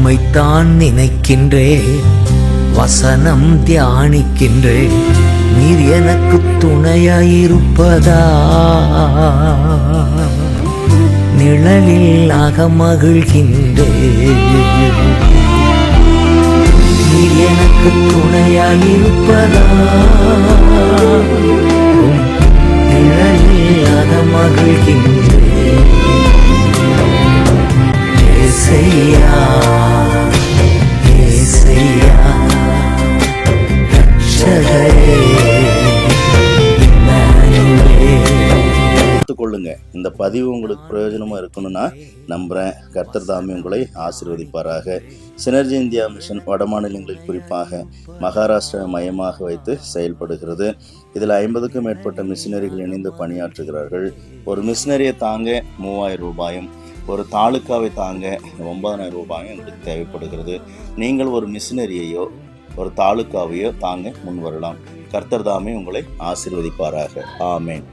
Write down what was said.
உம்மைத்தான் நினைக்கின்றேன், வசனம் தியானிக்கின்றேன். நீர் எனக்கு துணையாயிருப்பதா, நிழலில் அகமகிழ்கின்றேன். நீர் எனக்கு துணையாயிருப்பதா, நிழலில் அகமகிழ்கின்றேன். ஏசையா ஏசையா ரட்சகரே கொள்ளுங்க. இந்த பதிவு உங்களுக்கு பிரயோஜனமா இருக்கணும்னா நம்புறேன். கர்த்தர் தாமே உங்களை ஆசீர்வதிப்பாராக. சினர்ஜி இந்தியா மிஷன் வடமாநிலங்களில் குறிப்பாக மகாராஷ்டிரா மையமாக வைத்து செயல்படுகிறது. இதில் 50க்கும் மேற்பட்ட மிஷினரிகள் இணைந்து பணியாற்றுகிறார்கள். ஒரு மிஷினரியை தாங்க 3000 ரூபாயும், ஒரு தாலுக்காவை தாங்க 9000 ரூபாயும் எங்களுக்கு தேவைப்படுகிறது. நீங்கள் ஒரு மிஷினரியையோ ஒரு தாலுக்காவையோ தாங்க முன் வரலாம். கர்த்தர் தாமே உங்களை ஆசீர்வதிப்பாராக. ஆமேன்.